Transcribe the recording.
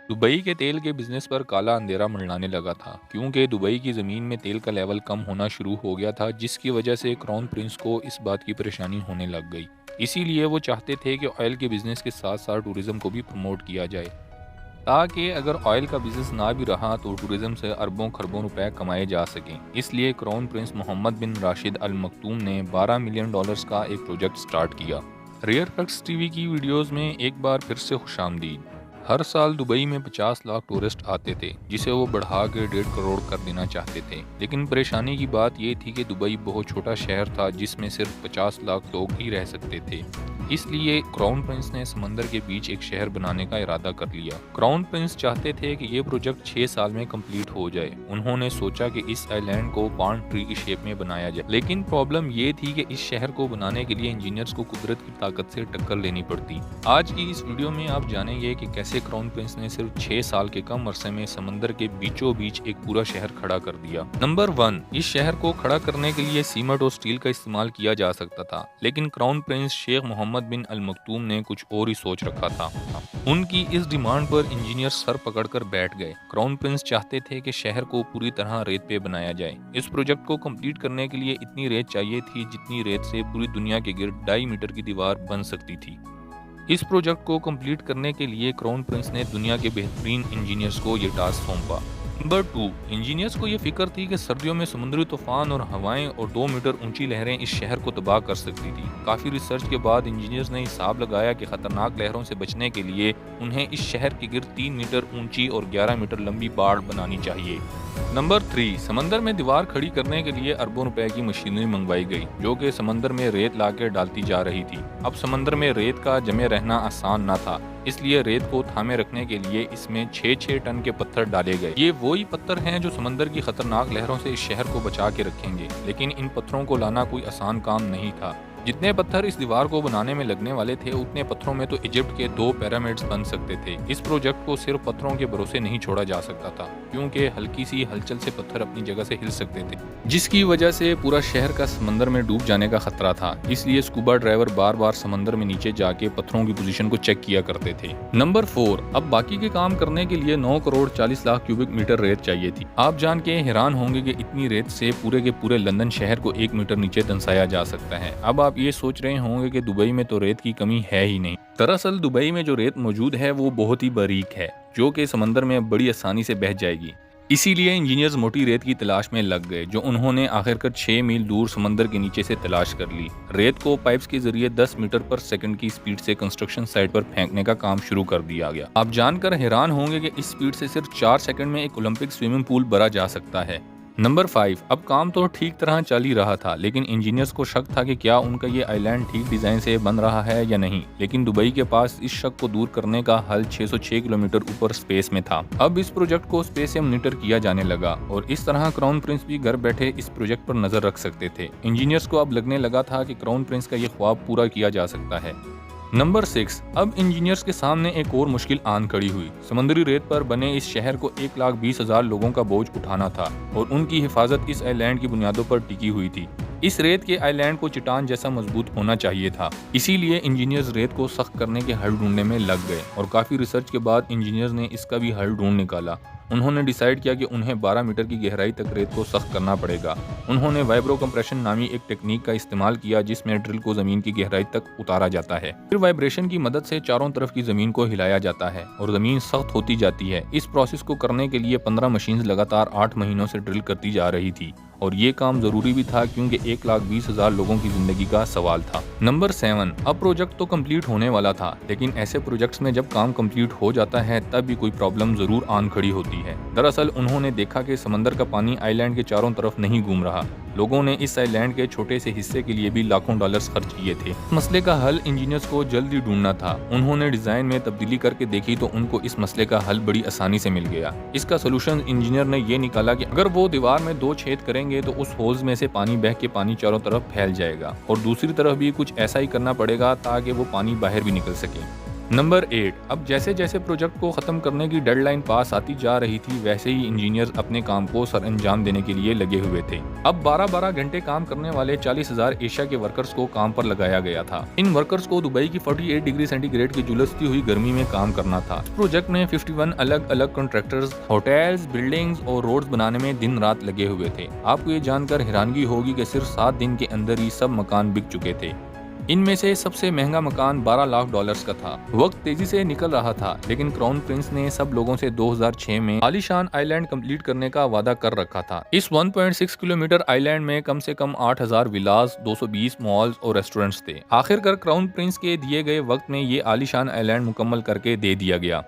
Dubai के तेल के बिजनेस पर काला अंधेरा मंडराने लगा था क्योंकि दुबई की ज़मीन में तेल का लेवल कम होना शुरू हो गया था, जिसकी वजह से क्राउन प्रिंस को इस बात की परेशानी होने लग गई। इसीलिए वो चाहते थे कि ऑयल के बिजनेस के साथ साथ टूरिज्म को भी प्रमोट किया जाए, ताकि अगर ऑयल का बिजनेस ना भी रहा तो टूरिज्म से अरबों खरबों रुपए कमाए जा सकें। इसलिए क्राउन प्रिंस मोहम्मद बिन राशिद अल मखतूम ने $12 मिलियन का एक प्रोजेक्ट स्टार्ट किया। रेयर फैक्ट्स टीवी की वीडियोस में एक बार फिर से खुशामदीद। हर साल दुबई में 50 लाख टूरिस्ट आते थे, जिसे वो बढ़ा के 1.5 करोड़ कर देना चाहते थे। लेकिन परेशानी की बात यह थी कि दुबई बहुत छोटा शहर था जिसमें सिर्फ 50 लाख लोग ही रह सकते थे। इसलिए क्राउन प्रिंस ने समंदर के बीच एक शहर बनाने का इरादा कर लिया। क्राउन प्रिंस चाहते थे कि ये प्रोजेक्ट 6 साल में कंप्लीट हो जाए। उन्होंने सोचा कि इस आइलैंड को पाम ट्री की शेप में बनाया जाए, लेकिन प्रॉब्लम ये थी कि इस शहर को बनाने के लिए इंजीनियर्स को कुदरत की ताकत से टक्कर लेनी पड़ती। आज की इस वीडियो में आप जानेंगे कि कैसे क्राउन प्रिंस ने सिर्फ 6 साल के कम अरसे में समंदर के बीचों बीच एक पूरा शहर खड़ा कर दिया। नंबर 1, इस शहर को खड़ा करने के लिए सीमेंट और स्टील का इस्तेमाल किया जा सकता था, लेकिन क्राउन प्रिंस शेख मोहम्मद बिन अल मखतूम ने कुछ और ही सोच रखा था। उनकी इस डिमांड पर इंजीनियर सर पकड़कर बैठ गए। क्राउन प्रिंस चाहते थे कि शहर को पूरी तरह रेत पे बनाया जाए। इस प्रोजेक्ट को कंप्लीट करने के लिए इतनी रेत चाहिए थी जितनी रेत से पूरी दुनिया के गिर्द 2.5 मीटर की दीवार बन सकती थी। इस प्रोजेक्ट को कंप्लीट करने के लिए क्राउन प्रिंस ने दुनिया के बेहतरीन इंजीनियर्स को ये टास्क सौंपा। नंबर 2, इंजीनियर्स को ये फिक्र थी कि सर्दियों में समुद्री तूफान और हवाएं और 2 मीटर ऊंची लहरें इस शहर को तबाह कर सकती थी। काफी रिसर्च के बाद इंजीनियर्स ने हिसाब लगाया कि खतरनाक लहरों से बचने के लिए उन्हें इस शहर के गिर्द 3 मीटर ऊंची और 11 मीटर लंबी बाड़ बनानी चाहिए। नंबर 3, समंदर में दीवार खड़ी करने के लिए अरबों रुपए की मशीनरी मंगवाई गई, जो कि समंदर में रेत लाके डालती जा रही थी। अब समंदर में रेत का जमे रहना आसान न था, इसलिए रेत को थामे रखने के लिए इसमें 6-6 टन के पत्थर डाले गए। ये वही पत्थर हैं जो समंदर की खतरनाक लहरों से इस शहर को बचा के रखेंगे, लेकिन इन पत्थरों को लाना कोई आसान काम नहीं था। जितने पत्थर इस दीवार को बनाने में लगने वाले थे, उतने पत्थरों में तो इजिप्ट के 2 पिरामिड्स बन सकते थे। इस प्रोजेक्ट को सिर्फ पत्थरों के भरोसे नहीं छोड़ा जा सकता था, क्योंकि हल्की सी हलचल से पत्थर अपनी जगह से हिल सकते थे, जिसकी वजह से पूरा शहर का समंदर में डूब जाने का खतरा था। इसलिए स्कूबा ड्राइवर बार बार समंदर में नीचे जाके पत्थरों की पोजीशन को चेक किया करते थे। नंबर 4, अब बाकी के काम करने के लिए 9 करोड़ 40 लाख क्यूबिक मीटर रेत चाहिए थी। आप जान के हैरान होंगे कि इतनी रेत से पूरे के पूरे लंदन शहर को 1 मीटर नीचे दंसाया जा सकता है। अब आप ये सोच रहे होंगे कि दुबई में तो रेत की कमी है ही नहीं। दरअसल दुबई में जो रेत मौजूद है वो बहुत ही बारीक है, जो कि समंदर में बड़ी आसानी से बह जाएगी। इसीलिए इंजीनियर्स मोटी रेत की तलाश में लग गए, जो उन्होंने आखिरकार 6 मील दूर समंदर के नीचे से तलाश कर ली। रेत को पाइप्स के जरिए 10 मीटर पर सेकंड की स्पीड से कंस्ट्रक्शन साइट पर फेंकने का काम शुरू कर दिया गया। आप जानकर हैरान होंगे कि इस स्पीड से सिर्फ 4 सेकंड में एक ओलंपिक स्विमिंग पूल भरा जा सकता है। नंबर 5, अब काम तो ठीक तरह चल ही रहा था, लेकिन इंजीनियर्स को शक था कि क्या उनका ये आइलैंड ठीक डिजाइन से बन रहा है या नहीं। लेकिन दुबई के पास इस शक को दूर करने का हल 606 किलोमीटर ऊपर स्पेस में था। अब इस प्रोजेक्ट को स्पेस से मॉनिटर किया जाने लगा और इस तरह क्राउन प्रिंस भी घर बैठे इस प्रोजेक्ट पर नजर रख सकते थे। इंजीनियर्स को अब लगने लगा था कि क्राउन प्रिंस का ये ख्वाब पूरा किया जा सकता है। नंबर 6, अब इंजीनियर्स के सामने एक और मुश्किल आन खड़ी हुई। समुद्री रेत पर बने इस शहर को 1,20,000 लोगों का बोझ उठाना था और उनकी हिफाजत इस आइलैंड की बुनियादों पर टिकी हुई थी। इस रेत के आइलैंड को चट्टान जैसा मजबूत होना चाहिए था। इसीलिए इंजीनियर्स रेत को सख्त करने के हल ढूंढने में लग गए और काफी रिसर्च के बाद इंजीनियर्स ने इसका भी हल ढूंढ निकाला। उन्होंने डिसाइड किया कि उन्हें 12 मीटर की गहराई तक रेत को सख्त करना पड़ेगा। उन्होंने वाइब्रो कंप्रेशन नामी एक टेक्निक का इस्तेमाल किया, जिसमें ड्रिल को जमीन की गहराई तक उतारा जाता है। फिर वाइब्रेशन की मदद से चारों तरफ की जमीन को हिलाया जाता है और जमीन सख्त होती जाती है। इस प्रोसेस को करने के लिए 15 मशीन लगातार 8 महीनों से ड्रिल करती जा रही थी और ये काम जरूरी भी था, क्योंकि 1,20,000 लोगों की जिंदगी का सवाल था। नंबर 7, अब प्रोजेक्ट तो कंप्लीट होने वाला था, लेकिन ऐसे प्रोजेक्ट्स में जब काम कंप्लीट हो जाता है तब भी कोई प्रॉब्लम जरूर आन खड़ी होती है। दरअसल उन्होंने देखा कि समंदर का पानी आइलैंड के चारों तरफ नहीं घूम रहा। लोगों ने इस आइलैंड के छोटे से हिस्से के लिए भी लाखों डॉलर्स खर्च किए थे। मसले का हल इंजीनियर्स को जल्दी ढूंढना था। उन्होंने डिजाइन में तब्दीली करके देखी तो उनको इस मसले का हल बड़ी आसानी से मिल गया। इसका सोल्यूशन इंजीनियर ने ये निकाला कि अगर वो दीवार में 2 छेद करेंगे तो उस होल्स में से पानी बह के पानी चारों तरफ फैल जाएगा और दूसरी तरफ भी कुछ ऐसा ही करना पड़ेगा ताकि वो पानी बाहर भी निकल सके। नंबर 8। अब जैसे जैसे प्रोजेक्ट को ख़त्म करने की डेडलाइन पास आती जा रही थी, वैसे ही इंजीनियर्स अपने काम को सरअंजाम देने के लिए लगे हुए थे। अब 12-12 घंटे काम करने वाले 40,000 एशिया के वर्कर्स को काम पर लगाया गया था। इन वर्कर्स को दुबई की 48 डिग्री सेंटीग्रेड की झुलसती हुई गर्मी में काम करना था। इस प्रोजेक्ट में 51 अलग अलग कॉन्ट्रैक्टर्स होटल्स, बिल्डिंग्स और रोड्स बनाने में दिन रात लगे हुए थे। आपको ये जानकर हैरानगी होगी कि सिर्फ 7 दिन के अंदर ही सब मकान बिक चुके थे। इनमें से सबसे महंगा मकान 12 लाख डॉलर्स का था। वक्त तेजी से निकल रहा था, लेकिन क्राउन प्रिंस ने सब लोगों से 2006 में आलीशान आइलैंड कंप्लीट करने का वादा कर रखा था। इस 1.6 किलोमीटर आइलैंड में कम से कम 8,000 विलास, 220 मॉल्स और रेस्टोरेंट्स थे। आखिरकार क्राउन प्रिंस के दिए गए वक्त में ये आलीशान आइलैंड मुकम्मल करके दे दिया गया।